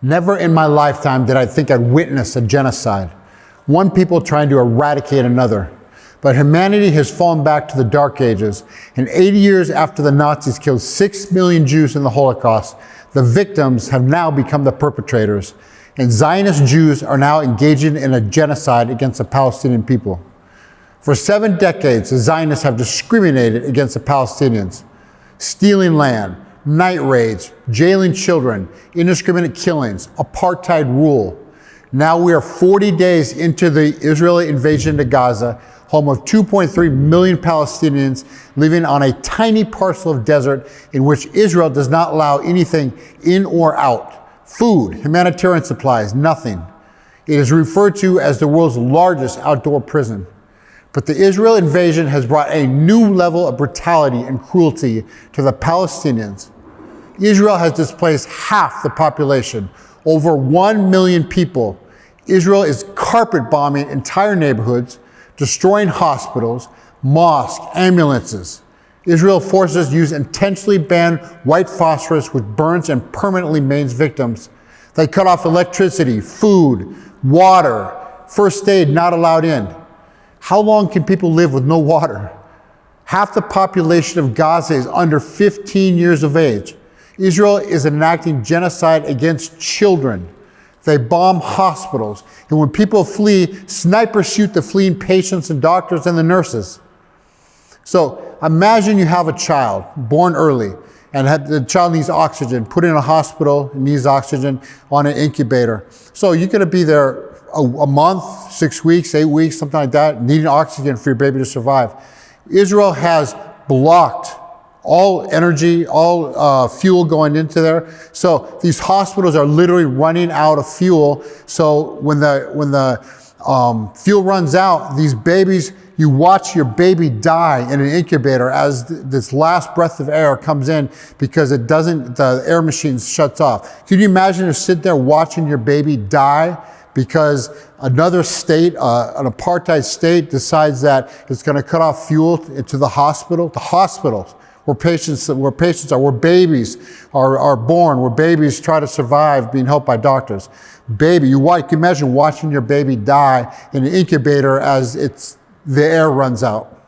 Never in my lifetime did I think I'd witness a genocide, one people trying to eradicate another. But humanity has fallen back to the Dark Ages, and 80 years after the Nazis killed 6 million Jews in the Holocaust, the victims have now become the perpetrators, and Zionist Jews are now engaging in a genocide against the Palestinian people. For 7 decades, the Zionists have discriminated against the Palestinians, stealing land, night raids, jailing children, indiscriminate killings, apartheid rule. Now we are 40 days into the Israeli invasion to Gaza, home of 2.3 million Palestinians living on a tiny parcel of desert in which Israel does not allow anything in or out. Food, humanitarian supplies, nothing. It is referred to as the world's largest outdoor prison. But the Israel invasion has brought a new level of brutality and cruelty to the Palestinians. Israel has displaced half the population, over 1 million people. Israel is carpet bombing entire neighborhoods, destroying hospitals, mosques, ambulances. Israel forces use intentionally banned white phosphorus, which burns and permanently maims victims. They cut off electricity, food, water, first aid not allowed in. How long can people live with no water? Half the population of Gaza is under 15 years of age. Israel is enacting genocide against children. They bomb hospitals, and when people flee, snipers shoot the fleeing patients and doctors and the nurses. So imagine you have a child born early, and the child needs oxygen, put in a hospital, needs oxygen on an incubator. So you're gonna be there a month, 6 weeks, 8 weeks, something like that, needing oxygen for your baby to survive. Israel has blocked all energy, all fuel going into there. So these hospitals are literally running out of fuel. So when the fuel runs out, these babies, you watch your baby die in an incubator as this last breath of air comes in because the air machine shuts off. Can you imagine to sit there watching your baby die because another state, an apartheid state, decides that it's going to cut off fuel to the hospital? The hospitals where patients are, where babies are born, where babies try to survive being helped by doctors. Baby, you can imagine watching your baby die in an incubator as the air runs out.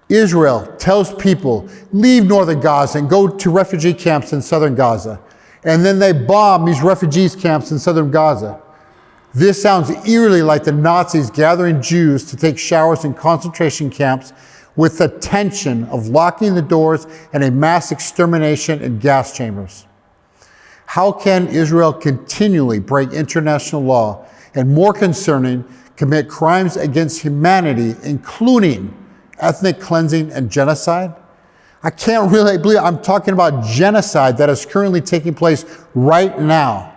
Israel tells people, leave northern Gaza and go to refugee camps in southern Gaza. And then they bomb these refugees camps in southern Gaza. This sounds eerily like the Nazis gathering Jews to take showers in concentration camps with the tension of locking the doors and a mass extermination in gas chambers. How can Israel continually break international law and, more concerning, commit crimes against humanity, including ethnic cleansing and genocide? I can't really believe I'm talking about genocide that is currently taking place right now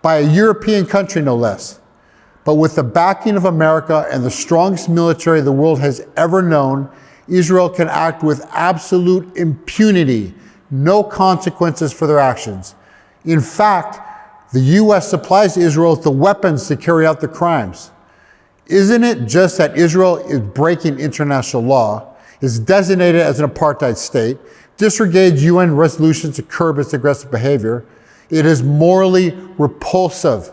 by a European country, no less. But with the backing of America and the strongest military the world has ever known, Israel can act with absolute impunity, no consequences for their actions. In fact, the U.S. supplies Israel with the weapons to carry out the crimes. Isn't it just that Israel is breaking international law, is designated as an apartheid state, disregards UN resolutions to curb its aggressive behavior? It is morally repulsive.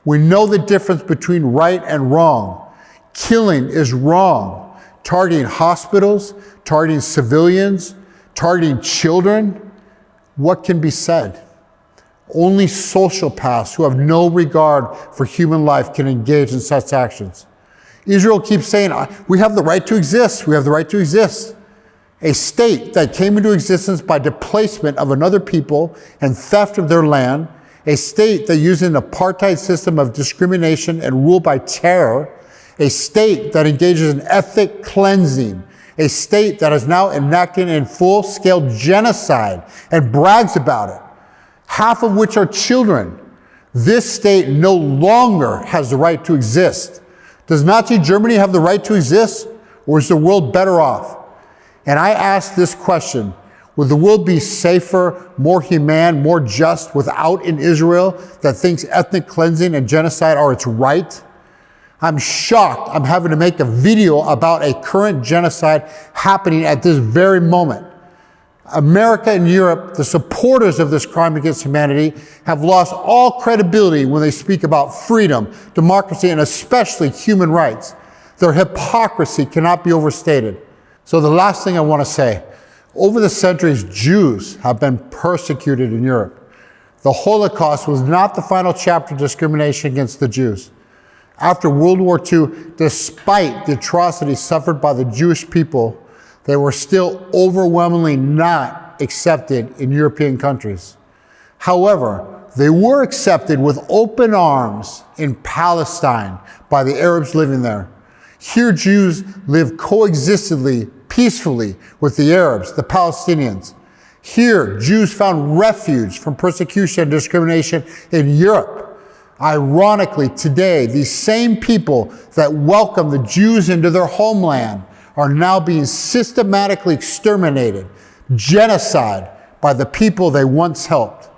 We know the difference between right and wrong. Killing is wrong. Targeting hospitals, targeting civilians, targeting children. What can be said? Only sociopaths who have no regard for human life can engage in such actions. Israel keeps saying, we have the right to exist. We have the right to exist. A state that came into existence by displacement of another people and theft of their land, a state that uses an apartheid system of discrimination and rule by terror, a state that engages in ethnic cleansing, a state that is now enacting in full-scale genocide and brags about it, half of which are children. This state no longer has the right to exist. Does Nazi Germany have the right to exist, or is the world better off? And I ask this question, would the world be safer, more humane, more just without an Israel that thinks ethnic cleansing and genocide are its right? I'm shocked I'm having to make a video about a current genocide happening at this very moment. America and Europe, the supporters of this crime against humanity, have lost all credibility when they speak about freedom, democracy, and especially human rights. Their hypocrisy cannot be overstated. So the last thing I want to say, over the centuries, Jews have been persecuted in Europe. The Holocaust was not the final chapter of discrimination against the Jews. After World War II, despite the atrocities suffered by the Jewish people, they were still overwhelmingly not accepted in European countries. However, they were accepted with open arms in Palestine by the Arabs living there. Here, Jews live coexistently, peacefully with the Arabs, the Palestinians. Here, Jews found refuge from persecution and discrimination in Europe. Ironically, today, these same people that welcomed the Jews into their homeland are now being systematically exterminated, genocide, by the people they once helped.